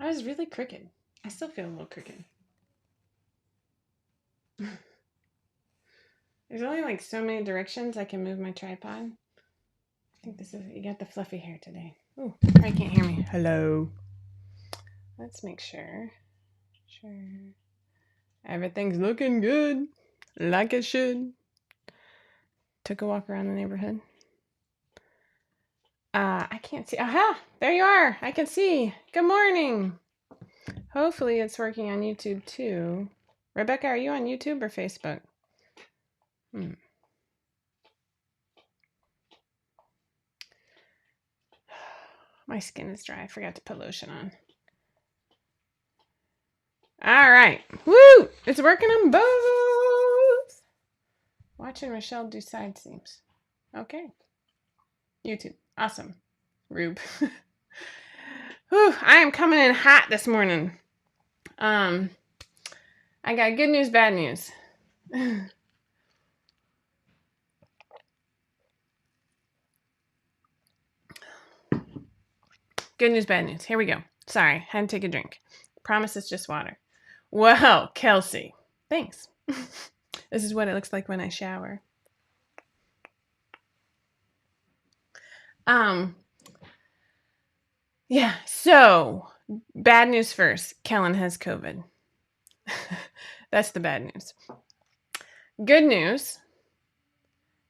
I was really crooked. I still feel a little crooked. There's only like so many directions I can move my tripod. I think this is, you got the fluffy hair today. Ooh, probably can't hear me. Hello. Let's make sure. Sure. Everything's looking good. Like it should. Took a walk around the neighborhood. I can't see. Aha! There you are. I can see. Good morning. Hopefully it's working on YouTube too. Rebecca, are you on YouTube or Facebook? My skin is dry. I forgot to put lotion on. All right. Woo! It's working on both. Watching Michelle do side seams. Okay. YouTube. Awesome. Rube. Whew, I am coming in hot this morning. I got good news, bad news. Good news, bad news. Here we go. Sorry, had to take a drink. Promise it's just water. Well, Kelsey. Thanks. This is what it looks like when I shower. Yeah, so bad news first. Kellen has COVID. That's the bad news. Good news.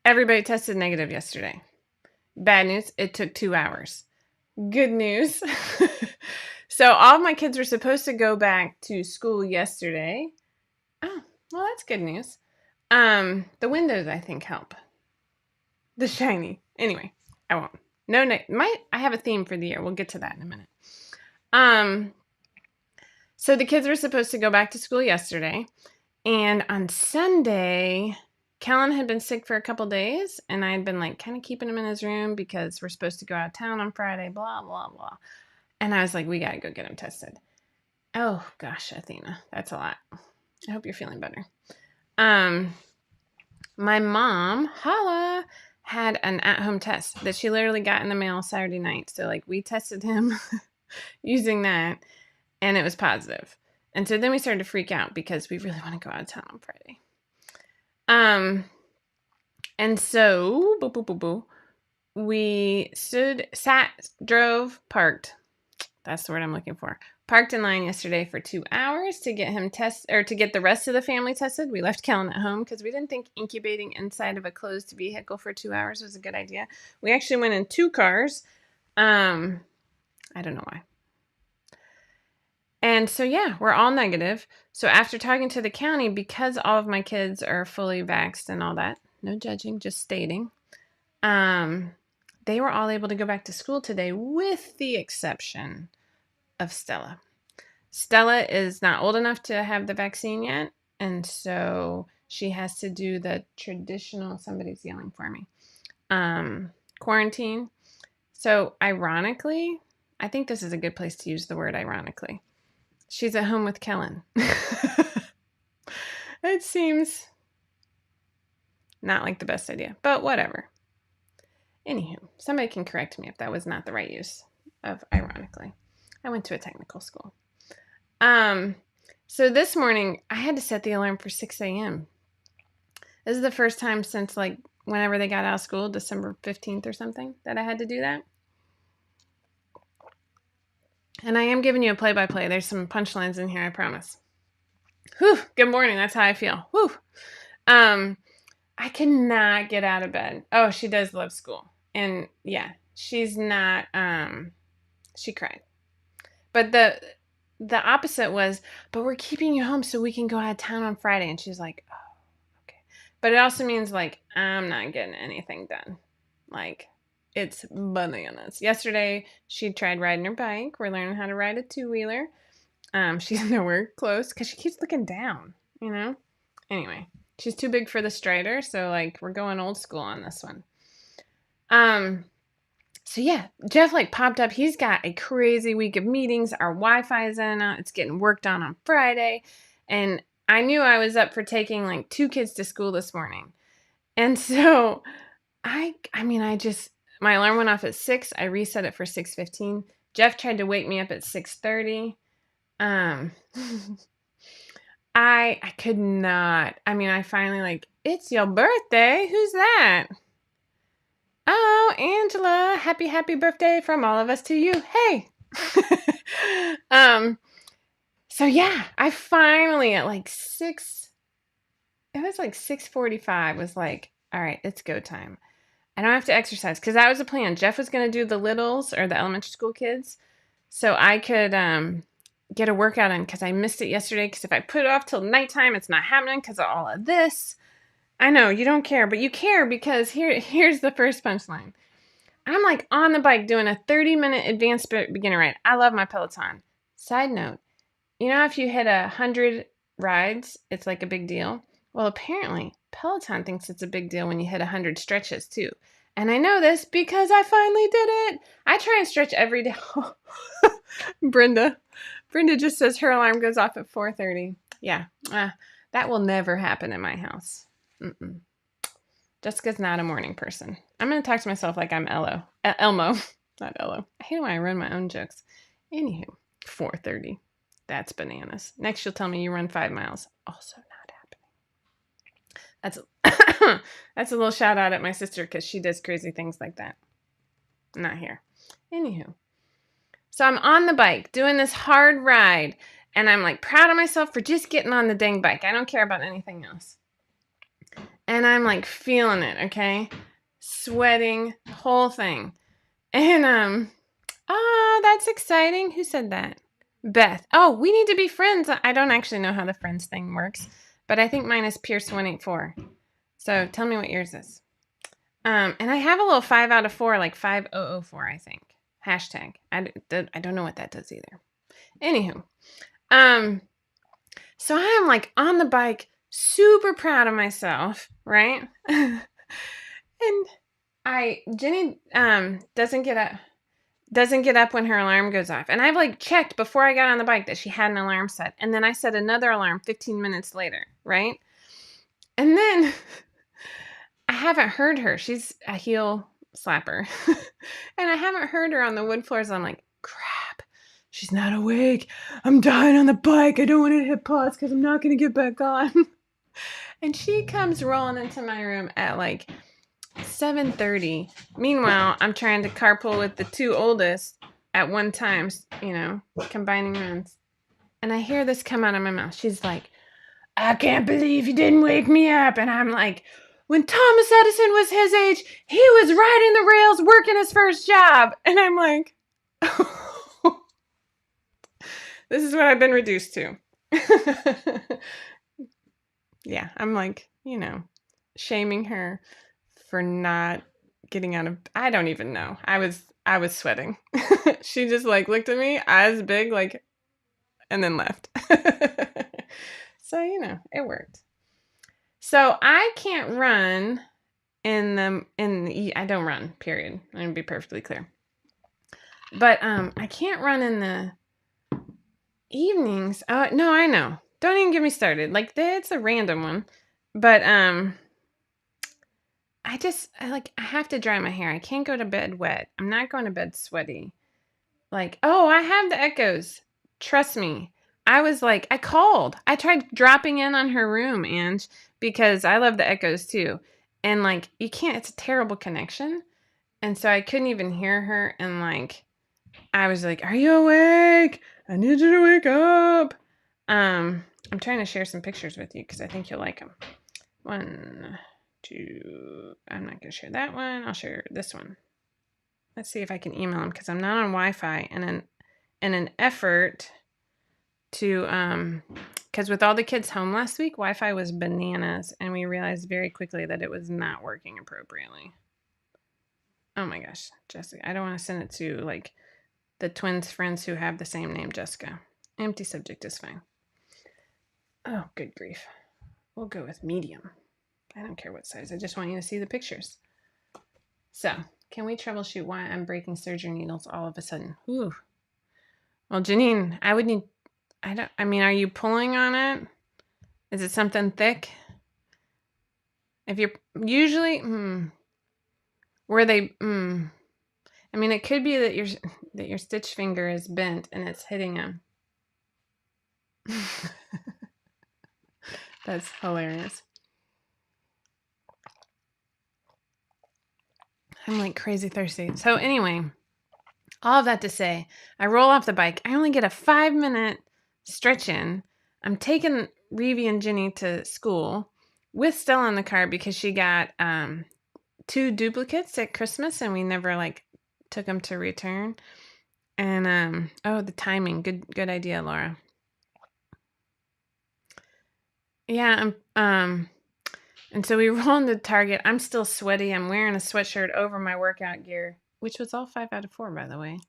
Everybody tested negative yesterday. Bad news, it took 2 hours. Good news. So all of my kids were supposed to go back to school yesterday. Oh, well, that's good news. The windows, I think, help. The shiny. Anyway, I won't. I have a theme for the year. We'll get to that in a minute. So the kids were supposed to go back to school yesterday. And on Sunday, Kellen had been sick for a couple days. And I had been like kind of keeping him in his room because we're supposed to go out of town on Friday, blah, blah, blah. And I was like, we got to go get him tested. Oh, gosh, Athena, that's a lot. I hope you're feeling better. My mom, Hala, had an at-home test that she literally got in the mail Saturday night. So, like, we tested him using that, and it was positive. And so then we started to freak out because we really want to go out of town on Friday. And so, we drove, parked. That's the word I'm looking for. Parked in line yesterday for 2 hours to get him to get the rest of the family tested. We left Kellen at home because we didn't think incubating inside of a closed vehicle for 2 hours was a good idea. We actually went in 2 cars. I don't know why. And so, yeah, we're all negative. So after talking to the county, because all of my kids are fully vaxxed and all that, no judging, just stating, they were all able to go back to school today with the exception of Stella. Stella is not old enough to have the vaccine yet, and so she has to do the traditional, somebody's yelling for me, quarantine. So ironically, I think this is a good place to use the word ironically. She's at home with Kellen. It seems not like the best idea, but whatever. Anywho, somebody can correct me if that was not the right use of ironically. I went to a technical school. So this morning, I had to set the alarm for 6 a.m. This is the first time since like whenever they got out of school, December 15th or something, that I had to do that. And I am giving you a play-by-play. There's some punchlines in here, I promise. Whew, good morning. That's how I feel. Whew. I cannot get out of bed. Oh, she does love school. And yeah, she's not, she cried. But the opposite was, but we're keeping you home so we can go out of town on Friday. And she's like, oh, okay. But it also means like, I'm not getting anything done. Like, it's bananas. Yesterday, she tried riding her bike. We're learning how to ride a 2-wheeler. She's nowhere close because she keeps looking down, you know? Anyway, she's too big for the Strider. So like, we're going old school on this one. So yeah, Jeff like popped up. He's got a crazy week of meetings. Our Wi-Fi is in. It's getting worked on Friday. And I knew I was up for taking like 2 kids to school this morning. And so my alarm went off at 6. I reset it for 6:15. Jeff tried to wake me up at 6:30. I could not. I mean, I finally like, it's your birthday. Who's that? Oh, Angela, happy birthday from all of us to you. Hey. So yeah, I finally at like 6:45 was like, all right, it's go time. I don't have to exercise because that was the plan. Jeff was going to do the littles or the elementary school kids so I could get a workout in because I missed it yesterday because if I put it off till nighttime, it's not happening because of all of this. I know you don't care, but you care because here's the first punchline. I'm like on the bike doing a 30-minute advanced beginner ride. I love my Peloton. Side note, you know if you hit 100 rides, it's like a big deal? Well, apparently, Peloton thinks it's a big deal when you hit 100 stretches too. And I know this because I finally did it. I try and stretch every day. Brenda just says her alarm goes off at 4:30. Yeah, that will never happen in my house. Jessica's not a morning person. I'm going to talk to myself like I'm Elmo, not Ello. I hate when I run my own jokes. Anywho, 4:30. That's bananas. Next, you'll tell me you run 5 miles. Also not happening. That's a little shout out at my sister because she does crazy things like that. Not here. Anywho. So I'm on the bike doing this hard ride and I'm like proud of myself for just getting on the dang bike. I don't care about anything else. And I'm like feeling it, okay? Sweating, whole thing. And oh, that's exciting. Who said that? Beth. Oh, we need to be friends. I don't actually know how the friends thing works, but I think mine is Pierce184. So tell me what yours is. And I have a little 5 out of 4, like 5004, I think. Hashtag. I don't know what that does either. Anywho. So I am like on the bike, super proud of myself, right? And Jenny doesn't get up when her alarm goes off. And I've like checked before I got on the bike that she had an alarm set. And then I set another alarm 15 minutes later, right? And then I haven't heard her. She's a heel slapper. And I haven't heard her on the wood floors. I'm like, crap, she's not awake. I'm dying on the bike. I don't want to hit pause because I'm not going to get back on. And she comes rolling into my room at like 7:30. Meanwhile, I'm trying to carpool with the two oldest at one time, combining runs. And I hear this come out of my mouth. She's like, I can't believe you didn't wake me up. And I'm like, when Thomas Edison was his age, he was riding the rails working his first job. And I'm like, this is what I've been reduced to. Yeah, I'm like, shaming her for not getting out of, I don't even know. I was sweating. She just like looked at me, eyes big, like, and then left. So, it worked. So I can't run I don't run, period. I'm going to be perfectly clear. But I can't run in the evenings. No, I know. Don't even get me started. Like, it's a random one. But I have to dry my hair. I can't go to bed wet. I'm not going to bed sweaty. Like, oh, I have the echoes. Trust me. I was like, I called. I tried dropping in on her room, Ange, because I love the echoes too. And like, you can't, it's a terrible connection. And so I couldn't even hear her. And like, I was like, are you awake? I need you to wake up. I'm trying to share some pictures with you because I think you'll like them. 1, 2, I'm not going to share that one. I'll share this one. Let's see if I can email them because I'm not on Wi-Fi. And in an effort to, because with all the kids home last week, Wi-Fi was bananas. And we realized very quickly that it was not working appropriately. Oh my gosh, Jessica. I don't want to send it to like the twins' friends who have the same name, Jessica. Empty subject is fine. Oh, good grief. We'll go with medium. I don't care what size. I just want you to see the pictures. So, can we troubleshoot why I'm breaking surgery needles all of a sudden? Ooh. Well, Janine, are you pulling on it? Is it something thick? If you're usually, I mean, it could be that your stitch finger is bent and it's hitting him. That's hilarious. I'm like crazy thirsty. So anyway, all of that to say, I roll off the bike. I only get a 5-minute stretch in. I'm taking Reevie and Ginny to school with Stella in the car because she got 2 duplicates at Christmas and we never like took them to return. And oh, the timing, good idea, Laura. Yeah, and so we roll into Target. I'm still sweaty. I'm wearing a sweatshirt over my workout gear, which was all 5 out of 4, by the way.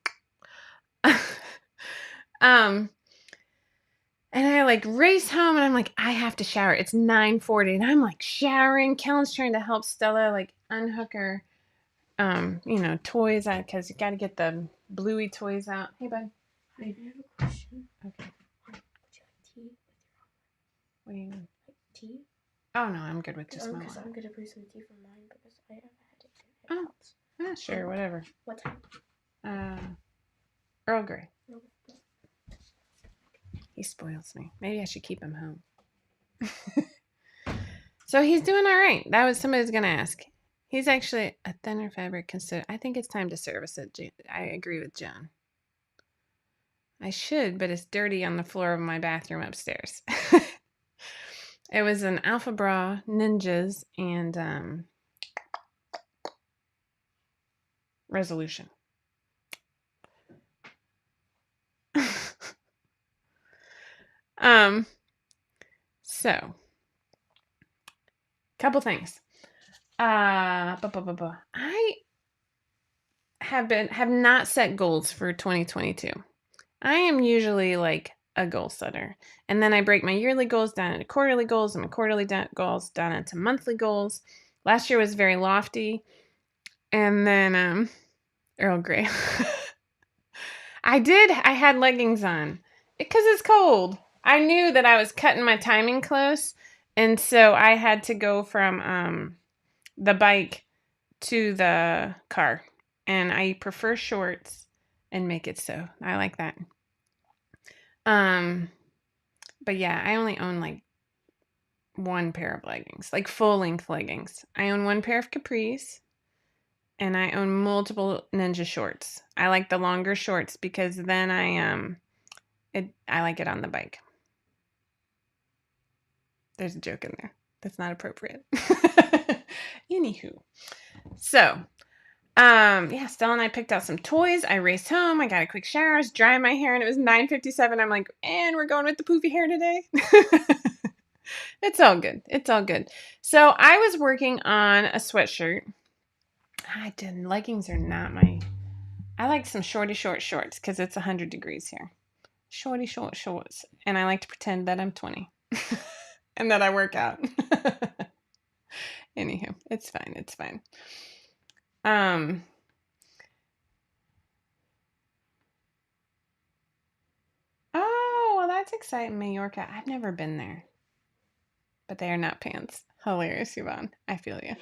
And I like race home and I'm like, I have to shower. It's 9:40 and I'm like showering. Kellen's trying to help Stella like unhook her, toys out because you got to get the bluey toys out. Hey, bud. I have a question. Okay. Would you like tea? What do you mean? Like tea? Oh, no, I'm good with just my Because water. I'm going to brew some tea for mine because I have a headache. Oh, yeah, sure, whatever. What time? Earl Grey. No. He spoils me. Maybe I should keep him home. So he's doing all right. That was somebody's going to ask. He's actually a thinner fabric consider. I think it's time to service it. I agree with Joan. I should, but it's dirty on the floor of my bathroom upstairs. It was an Alpha Bra, Ninjas, and Resolution. So, couple things. I have not set goals for 2022. I am usually like a goal setter. And then I break my yearly goals down into quarterly goals and my quarterly goals down into monthly goals. Last year was very lofty. And then Earl Grey. I had leggings on because it's cold. I knew that I was cutting my timing close. And so I had to go from the bike to the car. And I prefer shorts and make it so. I like that. But yeah, I only own like 1 pair of leggings, like full length leggings. I own 1 pair of capris and I own multiple ninja shorts. I like the longer shorts because then I like it on the bike. There's a joke in there. That's not appropriate. Anywho. So, Stella and I picked out some toys. I raced home. I got a quick shower. I was drying my hair, and it was 9:57. I'm like, and we're going with the poofy hair today. It's all good. It's all good. So I was working on a sweatshirt. Leggings are not my. I like some shorty short shorts because it's 100 degrees here. Shorty short shorts, and I like to pretend that I'm 20, and that I work out. Anywho, it's fine. It's fine. Oh, well, that's exciting. Mallorca. I've never been there. But they are not pants. Hilarious, Yvonne. I feel you.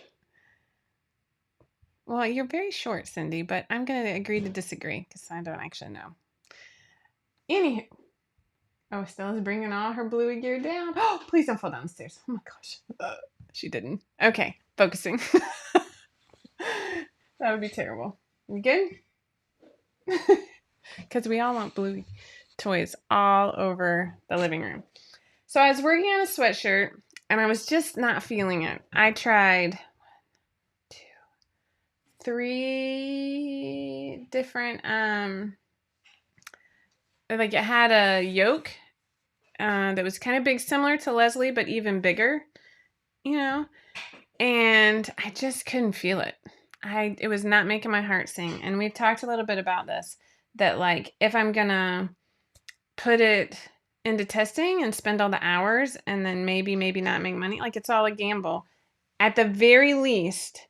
Well, you're very short, Cindy, but I'm going to agree to disagree because I don't actually know. Anywho. Oh, Stella's bringing all her bluey gear down. Oh, please don't fall down the stairs. Oh my gosh. She didn't. Okay, focusing. That would be terrible. You good? Because we all want bluey toys all over the living room. So I was working on a sweatshirt and I was just not feeling it. I tried 3 different, like it had a yoke that was kind of big, similar to Leslie, but even bigger, and I just couldn't feel it. It was not making my heart sing. And we've talked a little bit about this, that like, if I'm gonna put it into testing and spend all the hours and then maybe not make money, like it's all a gamble. At the very least,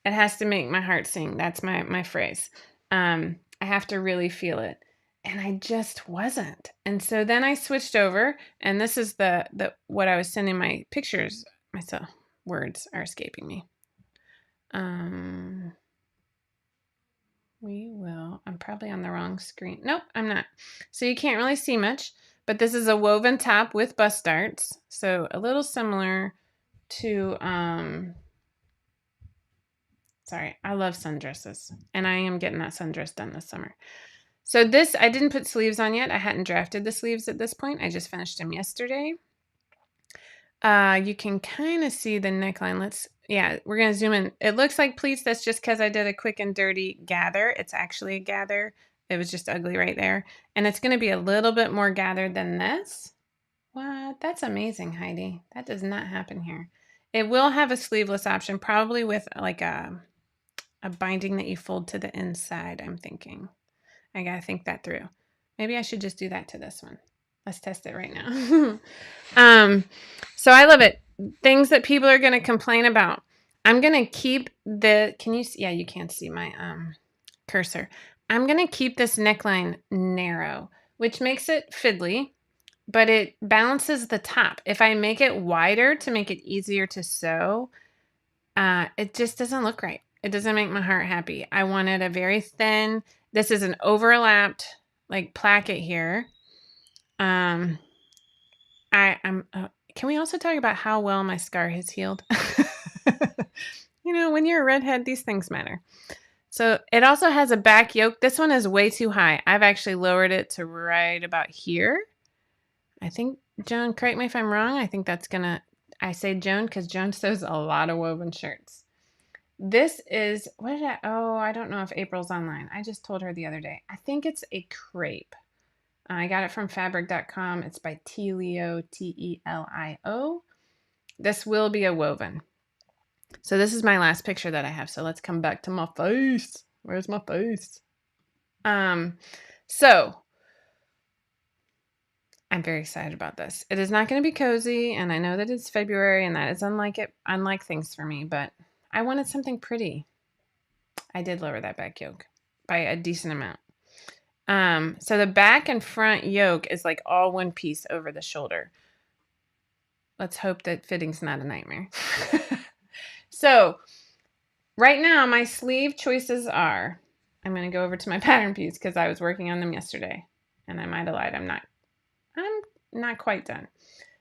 it has to make my heart sing. That's my phrase. I have to really feel it. And I just wasn't. And so then I switched over, and this is the what I was sending my pictures myself. – words are escaping me. we will. I'm probably on the wrong screen. Nope, I'm not. So you can't really see much, but this is a woven top with bust darts. So a little similar to, sorry, I love sundresses. And I am getting that sundress done this summer. So this, I didn't put sleeves on yet. I hadn't drafted the sleeves at this point. I just finished them yesterday. You can kind of see the neckline. We're going to zoom in. It looks like pleats. That's just because I did a quick and dirty gather. It's actually a gather. It was just ugly right there. And it's going to be a little bit more gathered than this. What? That's amazing, Heidi. That does not happen here. It will have a sleeveless option, probably with like a binding that you fold to the inside, I'm thinking. I got to think that through. Maybe I should just do that to this one. Let's test it right now. So I love it. Things that people are going to complain about. I'm going to keep can you see? Yeah, you can't see my cursor. I'm going to keep this neckline narrow, which makes it fiddly, but it balances the top. If I make it wider to make it easier to sew, it just doesn't look right. It doesn't make my heart happy. I wanted a very thin, this is an overlapped like placket here. I'm can we also talk about how well my scar has healed? You know, when you're a redhead, these things matter. So it also has a back yoke. This one is way too high. I've actually lowered it to right about here. I think, Joan, correct me if I'm wrong. I think that's gonna, I say Joan because Joan sews a lot of woven shirts. This is, I don't know if April's online. I just told her the other day. I think it's a crepe. I got it from fabric.com. It's by Telio, Telio. This will be a woven. So this is my last picture that I have. So let's come back to my face. Where's my face? So I'm very excited about this. It is not going to be cozy, and I know that it's February, and that is unlike things for me, but I wanted something pretty. I did lower that back yoke by a decent amount. So the back and front yoke is like all one piece over the shoulder. Let's hope that fitting's not a nightmare. So right now my sleeve choices are, I'm going to go over to my pattern piece because I was working on them yesterday, and I might have lied. I'm not quite done.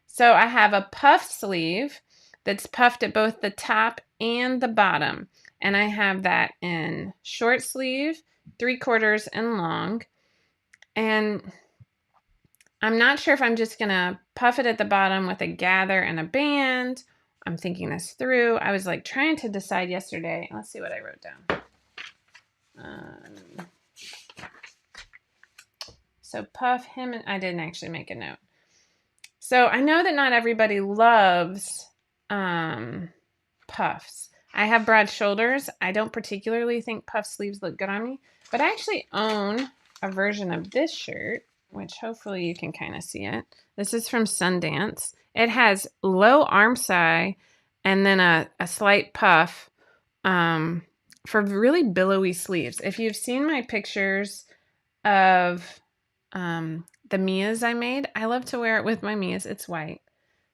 So I have a puff sleeve that's puffed at both the top and the bottom. And I have that in short sleeve, 3/4 and long. And I'm not sure if I'm just going to puff it at the bottom with a gather and a band. I'm thinking this through. I was like trying to decide yesterday. Let's see what I wrote down. So puff him, and I didn't actually make a note. So I know that not everybody loves puffs. I have broad shoulders. I don't particularly think puff sleeves look good on me, but I actually own a version of this shirt, which hopefully you can kind of see it. This is from Sundance. It has low arm side and then a slight puff for really billowy sleeves. If you've seen my pictures of the Mias I made, I love to wear it with my Mias. It's white.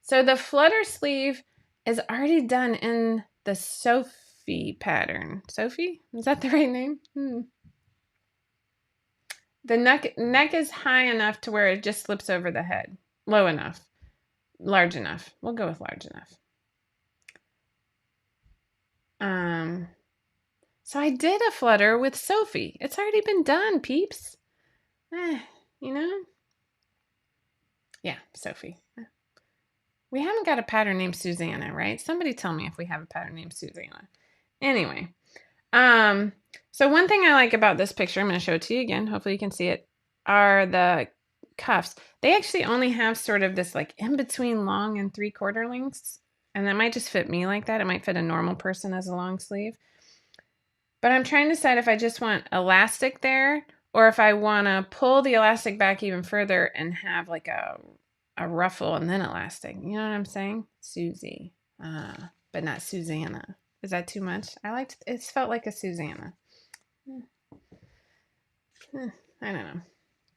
So the flutter sleeve is already done in the Sophie pattern. Sophie? Is that the right name? The neck is high enough to where it just slips over the head. Low enough. Large enough. We'll go with large enough. So I did a flutter with Sophie. It's already been done, peeps. You know? Yeah, Sophie. We haven't got a pattern named Susanna, right? Somebody tell me if we have a pattern named Susanna. Anyway, so one thing I like about this picture, I'm going to show it to you again, hopefully you can see it, are the cuffs. They actually only have sort of this like in between long and 3/4 lengths, and that might just fit me like that. It might fit a normal person as a long sleeve. But I'm trying to decide if I just want elastic there or if I want to pull the elastic back even further and have like a ruffle and then elastic. You know what I'm saying? Susie. But not Susanna. Is that too much? It's felt like a Susanna. I don't know.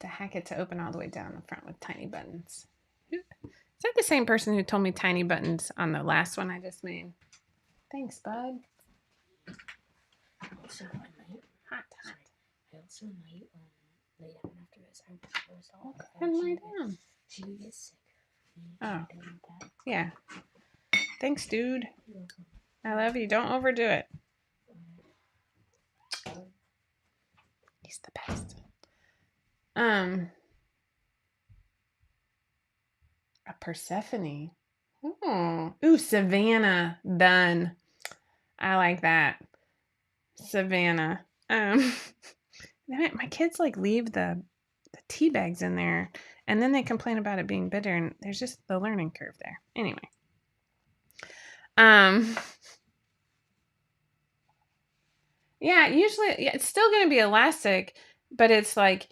To hack it to open all the way down the front with tiny buttons. Is that the same person who told me tiny buttons on the last one I just made? Thanks, bud. Hot. also might lay down after this. I was all And lay down. She would get sick. Oh. I don't want that. Yeah. Thanks, dude. You're welcome. I love you. Don't overdo it. He's the best. A Persephone. Ooh, Savannah. Done. I like that. Savannah. My kids like leave the tea bags in there, and then they complain about it being bitter, and there's just the learning curve there. Anyway. Yeah, usually it's still going to be elastic, but it's like,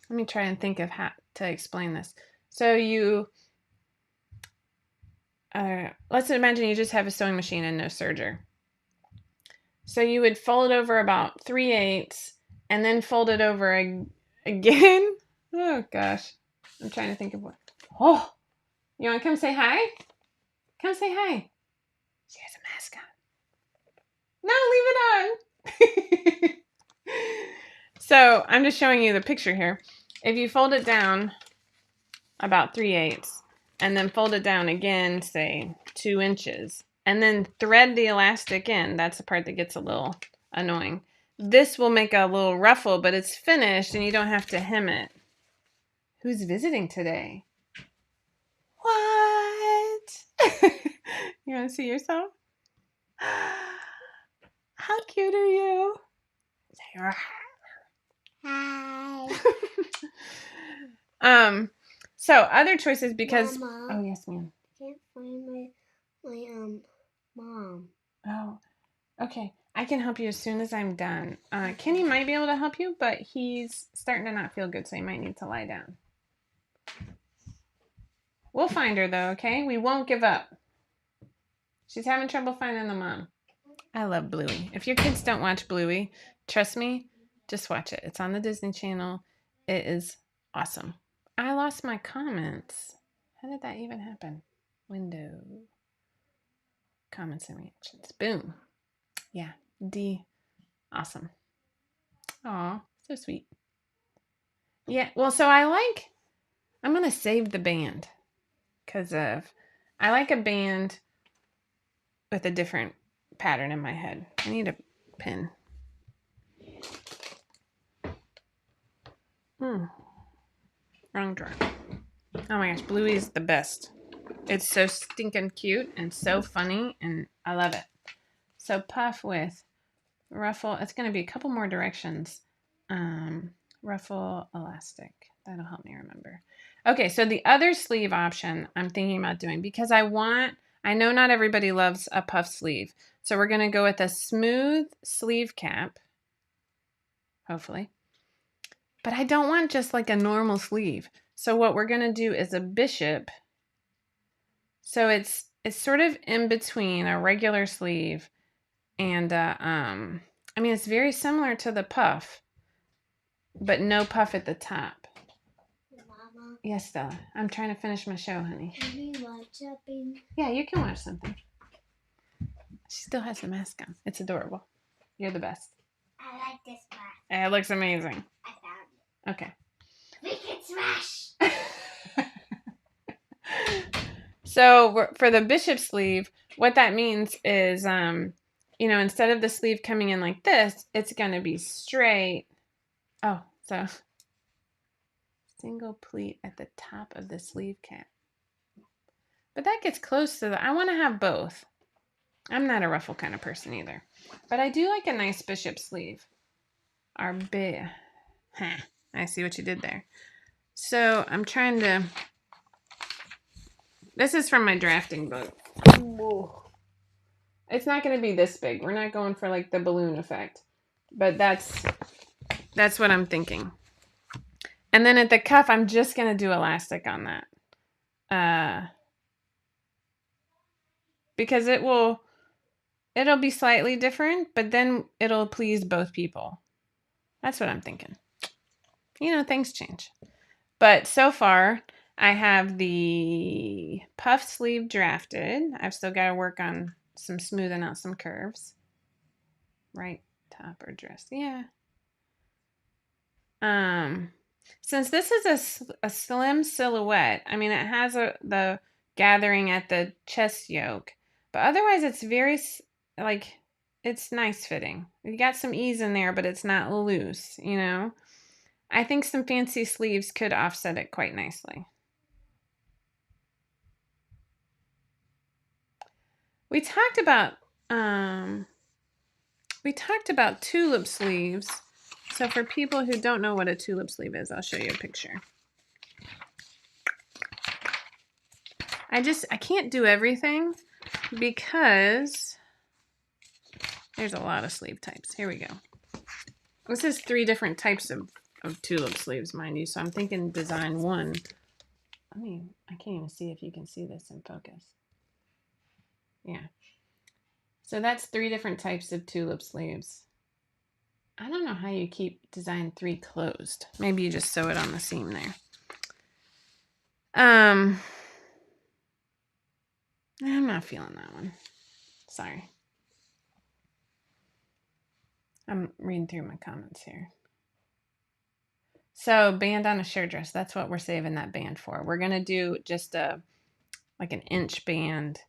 let me try and think of how to explain this. So you, let's imagine you just have a sewing machine and no serger. So you would fold it over about 3/8 and then fold it over again. Oh gosh, I'm trying to think of what. Oh, you want to come say hi? Come say hi. She has a mask on. No, leave it on. So I'm just showing you the picture here. If you fold it down about 3/8 and then fold it down again, say 2 inches, and then thread the elastic in, that's the part that gets a little annoying. This will make a little ruffle, but it's finished and you don't have to hem it. Who's visiting today? What? You want to see yourself? How cute are you? Say Hi. So other choices because Mama, oh yes, ma'am. I can't find my mom. Oh, okay. I can help you as soon as I'm done. Kenny might be able to help you, but he's starting to not feel good, so he might need to lie down. We'll find her though, okay? We won't give up. She's having trouble finding the mom. I love Bluey. If your kids don't watch Bluey, trust me, just watch it. It's on the Disney Channel. It is awesome. I lost my comments. How did that even happen? Window. Comments and reactions. Boom. Yeah. D. Awesome. Aw, so sweet. Yeah, well, so I'm going to save the band because I like a band with a different pattern in my head. I need a pin. Wrong drawer. Oh my gosh, Bluey's the best. It's so stinking cute and so funny, and I love it. So puff with ruffle. It's going to be a couple more directions. Ruffle elastic. That'll help me remember. Okay, so the other sleeve option I'm thinking about doing because I know not everybody loves a puff sleeve. So we're going to go with a smooth sleeve cap, hopefully. But I don't want just like a normal sleeve. So what we're going to do is a bishop. So it's sort of in between a regular sleeve and I mean, it's very similar to the puff, but no puff at the top. Mama. Yes, Stella. I'm trying to finish my show, honey. Can we watch something? Yeah, you can watch something. She still has the mask on. It's adorable. You're the best. I like this part. It looks amazing. I found it. Okay. We can smash. So for the bishop sleeve, what that means is, instead of the sleeve coming in like this, it's going to be straight. Oh, so single pleat at the top of the sleeve cap. But that gets close to I want to have both. I'm not a ruffle kind of person either. But I do like a nice bishop sleeve. Our big. I see what you did there. So I'm trying to. This is from my drafting book. Whoa. It's not going to be this big. We're not going for like the balloon effect. But that's what I'm thinking. And then at the cuff, I'm just going to do elastic on that. Because it'll be slightly different, but then it'll please both people. That's what I'm thinking. Things change. But so far, I have the puff sleeve drafted. I've still got to work on some smoothing out some curves. Right top or dress. Yeah. Since this is a slim silhouette, I mean, it has the gathering at the chest yoke, but otherwise it's very, like, it's nice fitting. You got some ease in there, but it's not loose, you know? I think some fancy sleeves could offset it quite nicely. We talked about tulip sleeves. So for people who don't know what a tulip sleeve is, I'll show you a picture. I can't do everything because there's a lot of sleeve types. Here we go. This is 3 different types of tulip sleeves, mind you. So I'm thinking design 1. I can't even see if you can see this in focus. Yeah. So that's 3 different types of tulip sleeves. I don't know how you keep design 3 closed. Maybe you just sew it on the seam there. I'm not feeling that one. Sorry. I'm reading through my comments here. So band on a shirt dress. That's what we're saving that band for. We're going to do just like an inch band.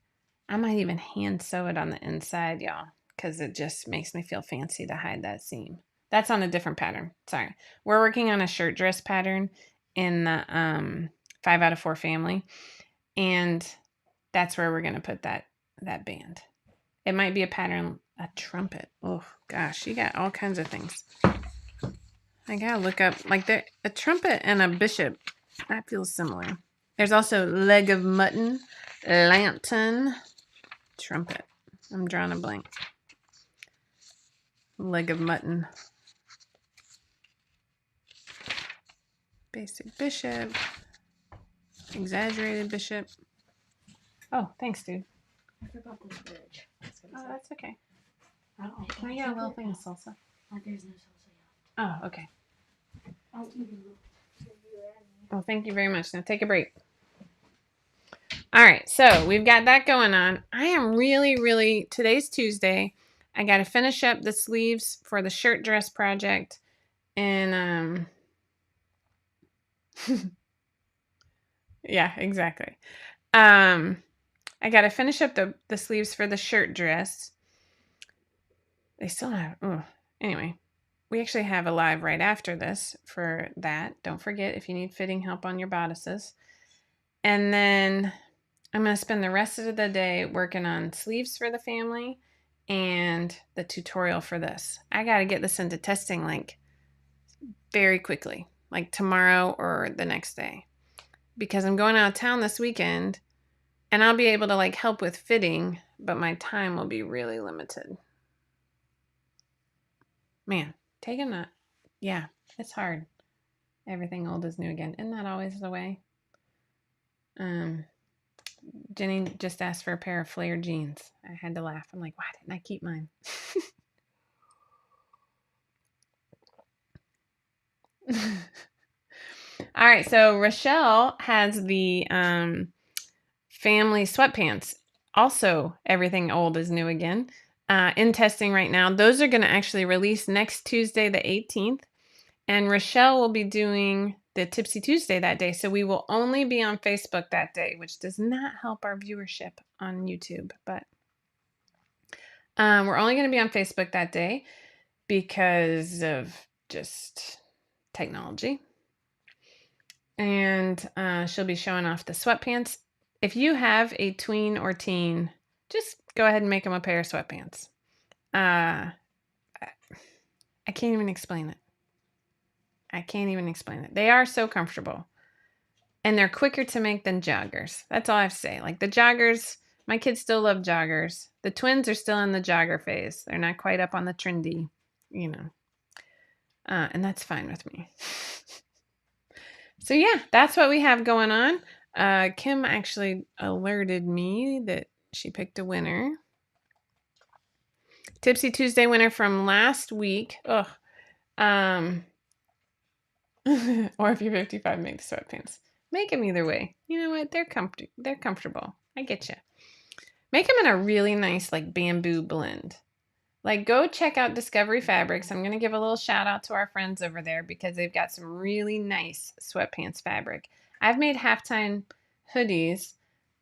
I might even hand sew it on the inside, y'all, because it just makes me feel fancy to hide that seam. That's on a different pattern. Sorry. We're working on a shirt dress pattern in the 5 out of 4 family. And that's where we're going to put that band. It might be a pattern, a trumpet. Oh, gosh, you got all kinds of things. I got to look up, like a trumpet and a bishop. That feels similar. There's also leg of mutton, lantern, trumpet. I'm drawing a blank. Leg of mutton. Basic bishop. Exaggerated bishop. Oh, thanks, dude. I forgot this bridge. Oh, that's okay. Oh, can I get a little thing of salsa? There's no salsa yet. Oh, okay. I'll even look. Well, thank you very much. Now take a break. All right, so we've got that going on. I am really, today's Tuesday. I got to finish up the sleeves for the shirt dress project. And, yeah, exactly. I got to finish up the sleeves for the shirt dress. They still have, anyway, we actually have a live right after this for that. Don't forget if you need fitting help on your bodices. And then I'm going to spend the rest of the day working on sleeves for the family and the tutorial for this. I got to get this into testing like very quickly, like tomorrow or the next day, because I'm going out of town this weekend and I'll be able to like help with fitting, but my time will be really limited. Man, taking that. Yeah, it's hard. Everything old is new again. Isn't that always the way? Jenny just asked for a pair of flared jeans. I had to laugh. I'm like, why didn't I keep mine? All right, so Rochelle has the family sweatpants. Also, everything old is new again. In testing right now. Those are going to actually release next Tuesday, the 18th. And Rochelle will be doing the Tipsy Tuesday that day. So we will only be on Facebook that day, which does not help our viewership on YouTube. But we're only going to be on Facebook that day because of just technology. And she'll be showing off the sweatpants. If you have a tween or teen, just go ahead and make them a pair of sweatpants. I can't even explain it. They are so comfortable. And they're quicker to make than joggers. That's all I have to say. Like the joggers, my kids still love joggers. The twins are still in the jogger phase. They're not quite up on the trendy, you know. And that's fine with me. So yeah, that's what we have going on. Kim actually alerted me that she picked a winner. Tipsy Tuesday winner from last week. Ugh. Or if you're 55, make the sweatpants. Make them either way. You know what? They're comfortable. I get you. Make them in a really nice like bamboo blend. Like, go check out Discovery Fabrics. I'm going to give a little shout out to our friends over there because they've got some really nice sweatpants fabric. I've made halftime hoodies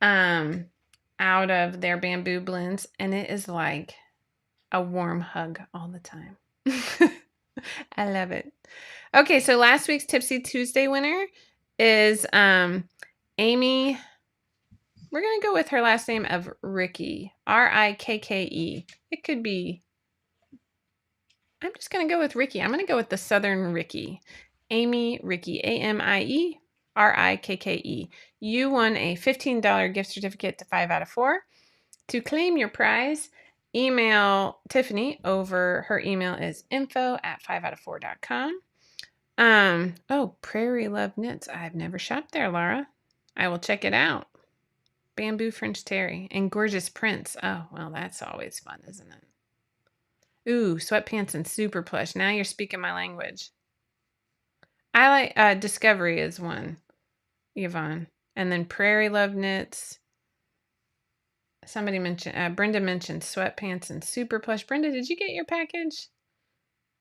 out of their bamboo blends, and it is like a warm hug all the time. I love it. Okay, so last week's Tipsy Tuesday winner is Amy. We're going to go with her last name of Ricky, Rikke. It could be, I'm just going to go with Ricky. I'm going to go with the Southern Ricky. Amy Ricky, Amie Rikke. You won a $15 gift certificate to 5 out of 4. To claim your prize, email Tiffany over. Her email is info@5outof4.com. Oh, Prairie Love Knits. I've never shopped there, Laura. I will check it out. Bamboo French terry and gorgeous prints. Oh, well, that's always fun, isn't it? Ooh, sweatpants and super plush. Now you're speaking my language. I like Discovery is one, Yvonne. And then Prairie Love Knits. Somebody mentioned, Brenda mentioned sweatpants and super plush. Brenda, did you get your package?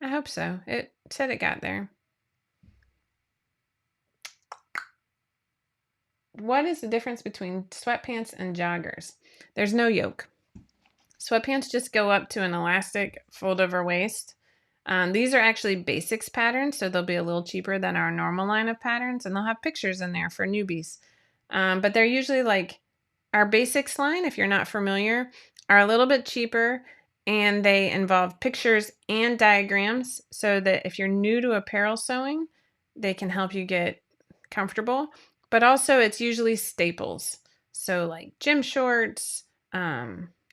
I hope so. It said it got there. What is the difference between sweatpants and joggers? There's no yoke. Sweatpants just go up to an elastic fold over waist. These are actually basics patterns, so they'll be a little cheaper than our normal line of patterns, and they'll have pictures in there for newbies. But they're usually like our basics line, if you're not familiar, are a little bit cheaper, and they involve pictures and diagrams so that if you're new to apparel sewing, they can help you get comfortable. But also it's usually staples. So like gym shorts,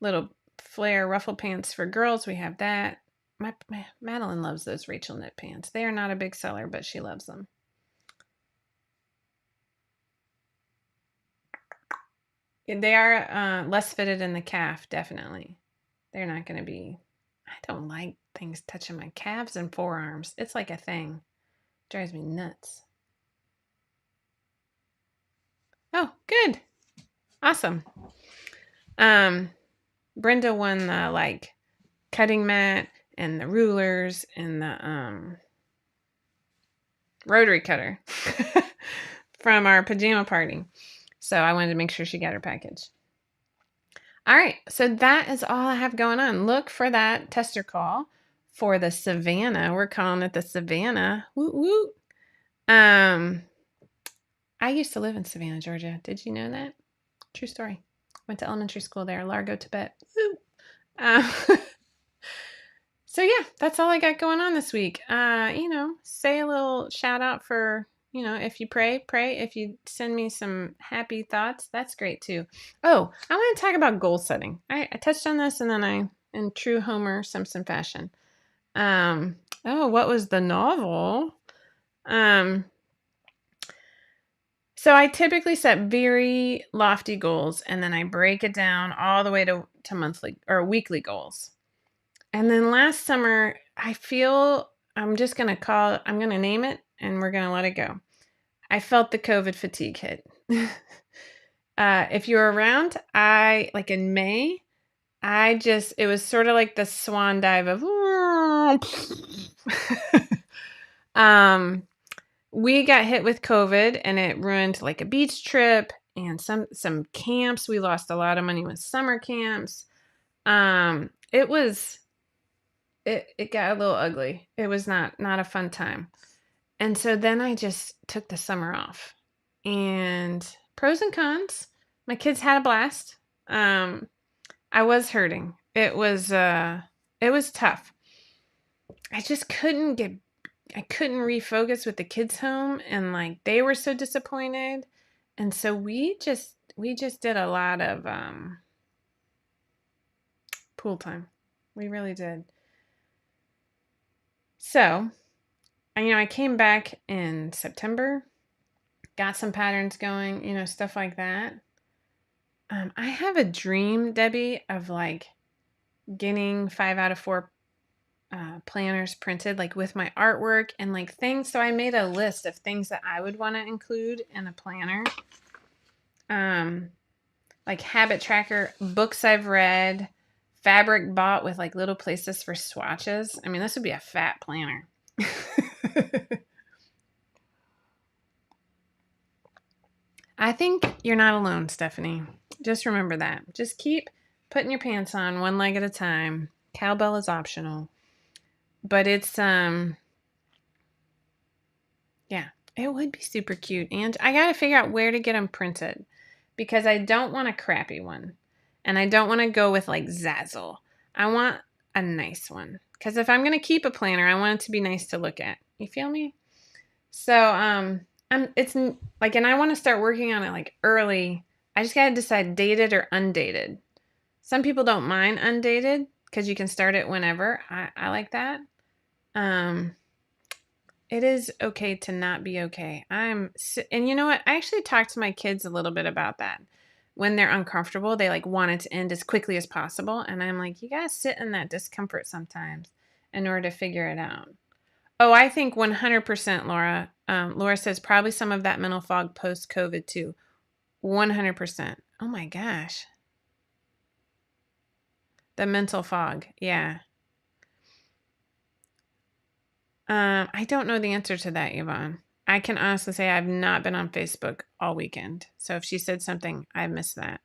little flare ruffle pants for girls, we have that. My Madeline loves those Rachel knit pants. They are not a big seller, but she loves them. They are less fitted in the calf, definitely. They're not going to be, I don't like things touching my calves and forearms. It's like a thing. It drives me nuts. Oh, good. Awesome. Brenda won the like cutting mat and the rulers and the rotary cutter from our pajama party. So I wanted to make sure she got her package. All right, so that is all I have going on. Look for that tester call for the Savannah. We're calling it the Savannah. Woot woot. I used to live in Savannah, Georgia. Did you know that? True story. Went to elementary school there, Largo, Tibet. Woo. So yeah, that's all I got going on this week. Say a little shout out for, if you pray. If you send me some happy thoughts, that's great too. Oh, I want to talk about goal setting. I touched on this and then in true Homer Simpson fashion. What was the novel? So I typically set very lofty goals and then I break it down all the way to monthly or weekly goals. And then last summer, I feel I'm going to name it and we're going to let it go. I felt the COVID fatigue hit. If you were around, in May, it was sort of like the swan dive of, we got hit with COVID and it ruined like a beach trip and some camps. We lost a lot of money with summer camps. It got a little ugly. It was not a fun time. And so then I just took the summer off. And pros and cons. My kids had a blast. I was hurting. It was tough. I just couldn't refocus with the kids home and like they were so disappointed. And so we just did a lot of pool time. We really did. So, I came back in September, got some patterns going, stuff like that. I have a dream, Debbie, of like getting 5 out of 4 planners printed, like with my artwork and like things. So I made a list of things that I would want to include in a planner. Like habit tracker, books I've read, fabric bought with like little places for swatches. I mean, this would be a fat planner. I think you're not alone, Stephanie. Just remember that. Just keep putting your pants on one leg at a time. Cowbell is optional. But it's yeah, it would be super cute. And I got to figure out where to get them printed because I don't want a crappy one. And I don't want to go with like Zazzle. I want a nice one. Because if I'm going to keep a planner, I want it to be nice to look at. You feel me? So, it's like, and I want to start working on it like early. I just got to decide dated or undated. Some people don't mind undated because you can start it whenever. I like that. It is okay to not be okay. And you know what? I actually talked to my kids a little bit about that. When they're uncomfortable, they like want it to end as quickly as possible. And I'm like, you gotta sit in that discomfort sometimes in order to figure it out. Oh, I think 100%, Laura. Laura says probably some of that mental fog post-COVID too. 100%. Oh my gosh. The mental fog. Yeah. I don't know the answer to that, Yvonne. I can honestly say I've not been on Facebook all weekend. So if she said something, I missed that.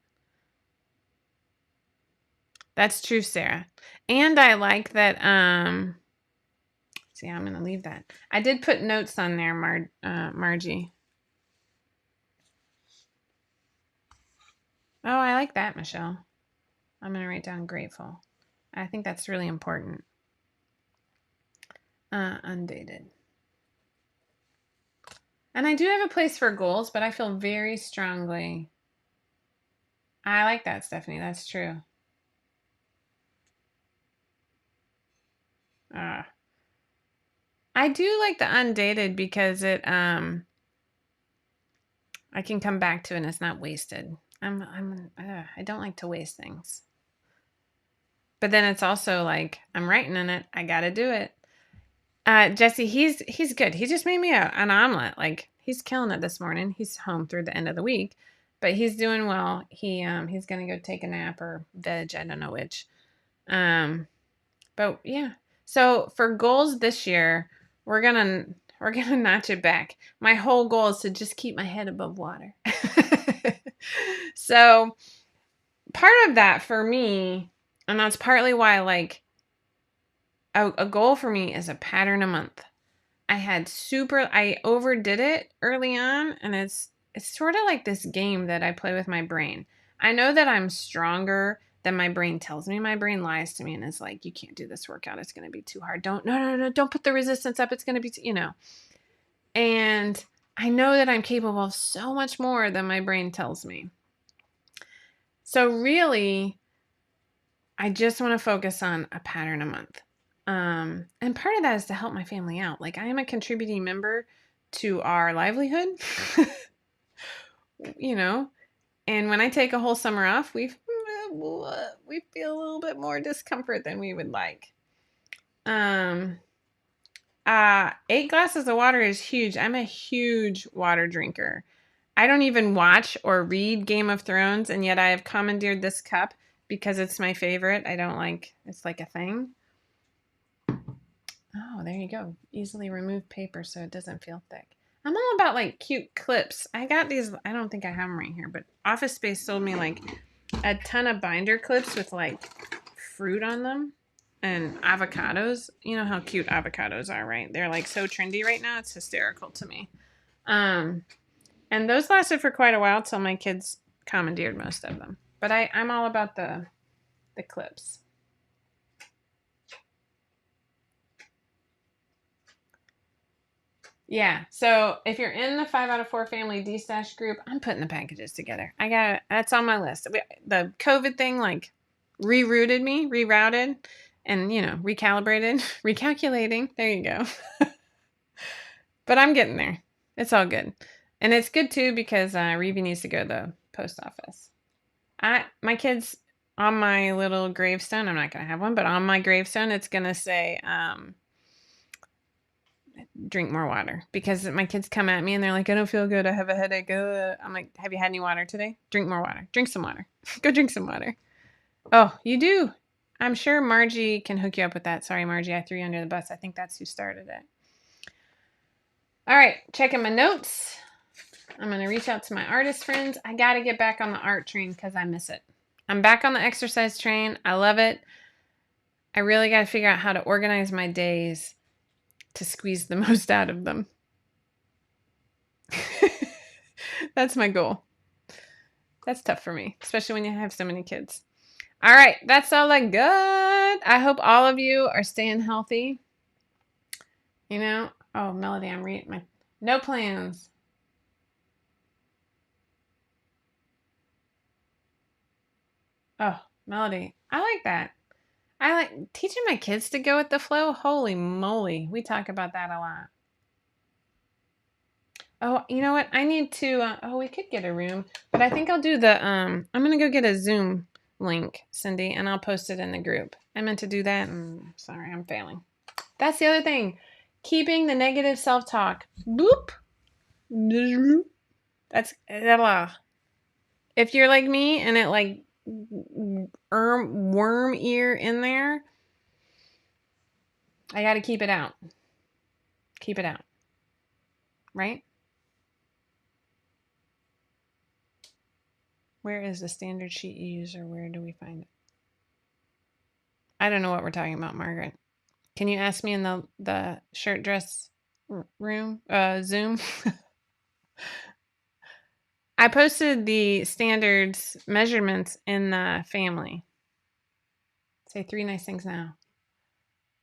That's true, Sarah. And I like that. See, I'm going to leave that. I did put notes on there, Margie. Oh, I like that, Michelle. I'm going to write down grateful. I think that's really important. Undated. And I do have a place for goals, but I feel very strongly. I like that, Stephanie. That's true. I do like the undated because it I can come back to it and it's not wasted. I don't like to waste things. But then it's also like I'm writing in it. I got to do it. Jesse, he's good. He just made me an omelet. Like he's killing it this morning. He's home through the end of the week, but he's doing well. He's gonna go take a nap or veg. I don't know which. But yeah. So for goals this year, we're gonna notch it back. My whole goal is to just keep my head above water. So part of that for me, and that's partly why like a goal for me is a pattern a month. I overdid it early on, and it's sort of like this game that I play with my brain. I know that I'm stronger than my brain tells me. My brain lies to me and is like, you can't do this workout. It's going to be too hard. No, don't put the resistance up. It's going to be, and I know that I'm capable of so much more than my brain tells me. So really, I just want to focus on a pattern a month. And part of that is to help my family out. Like I am a contributing member to our livelihood, and when I take a whole summer off, we feel a little bit more discomfort than we would like. 8 glasses of water is huge. I'm a huge water drinker. I don't even watch or read Game of Thrones, and yet I have commandeered this cup because it's my favorite. It's like a thing. Oh, there you go. Easily remove paper so it doesn't feel thick. I'm all about like cute clips. I got these, I don't think I have them right here, but Office Space sold me like a ton of binder clips with like fruit on them and avocados. You know how cute avocados are, right? They're like so trendy right now. It's hysterical to me. And those lasted for quite a while till my kids commandeered most of them. But I'm all about the clips. Yeah. So if you're in the 5 out of 4 family D-stash group, I'm putting the packages together. That's on my list. The COVID thing, like rerouted, and, recalibrated, recalculating. There you go. But I'm getting there. It's all good. And it's good too, because Reeve needs to go to the post office. My kids on my little gravestone, I'm not going to have one, but on my gravestone, it's going to say, drink more water, because my kids come at me and they're like, I don't feel good. I have a headache. I'm like, have you had any water today? Drink more water. Drink some water. Go drink some water. Oh, you do. I'm sure Margie can hook you up with that. Sorry, Margie, I threw you under the bus. I think that's who started it. All right, checking my notes. I'm going to reach out to my artist friends. I got to get back on the art train because I miss it. I'm back on the exercise train. I love it. I really got to figure out how to organize my days to squeeze the most out of them. That's my goal. That's tough for me, especially when you have so many kids. All right, that's all I got. I hope all of you are staying healthy. You know, oh, Melody, I'm reading my no plans. Oh, Melody, I like that. I like teaching my kids to go with the flow. Holy moly, we talk about that a lot. Oh, you know what? I need to. We could get a room, but I think I'll do the. I'm gonna go get a Zoom link, Cindy, and I'll post it in the group. I meant to do that, and sorry, I'm failing. That's the other thing. Keeping the negative self-talk. Boop. That's if you're like me and it like worm ear in there, I got to keep it out. Keep it out. Right? Where is the standard sheet you use, or where do we find it? I don't know what we're talking about, Margaret. Can you ask me in the shirt dress room, Zoom? I posted the standards measurements in the family. Say 3 nice things now.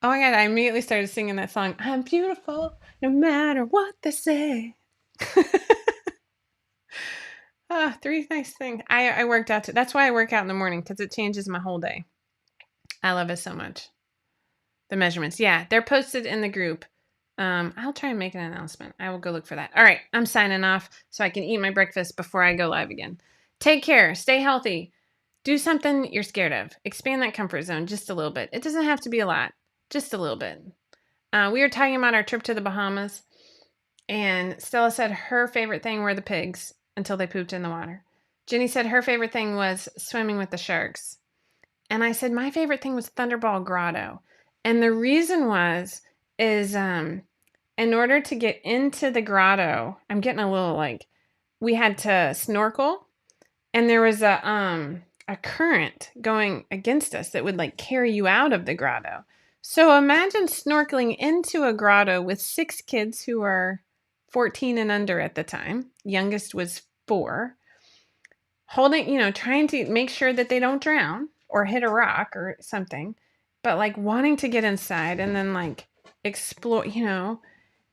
Oh my God, I immediately started singing that song. I'm beautiful no matter what they say. 3 nice things. I worked out. That's why I work out in the morning, because it changes my whole day. I love it so much. The measurements. Yeah, they're posted in the group. I'll try and make an announcement. I will go look for that. All right, I'm signing off so I can eat my breakfast before I go live again. Take care. Stay healthy. Do something you're scared of. Expand that comfort zone just a little bit. It doesn't have to be a lot. Just a little bit. We were talking about our trip to the Bahamas, and Stella said her favorite thing were the pigs until they pooped in the water. Jenny said her favorite thing was swimming with the sharks. And I said my favorite thing was Thunderball Grotto. And the reason is in order to get into the grotto, I'm getting a little we had to snorkel, and there was a current going against us that would carry you out of the grotto. So imagine snorkeling into a grotto with 6 kids who are 14 and under at the time. Youngest was 4. Holding, trying to make sure that they don't drown or hit a rock or something, but wanting to get inside and then explore,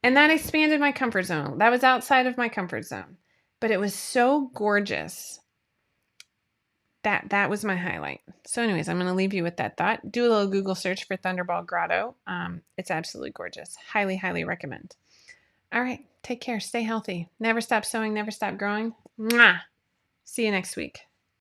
and that expanded my comfort zone. That was outside of my comfort zone, but it was so gorgeous. That was my highlight. So anyways, I'm going to leave you with that thought. Do a little Google search for Thunderball Grotto. It's absolutely gorgeous. Highly, highly recommend. All right. Take care. Stay healthy. Never stop sewing. Never stop growing. Mwah. See you next week.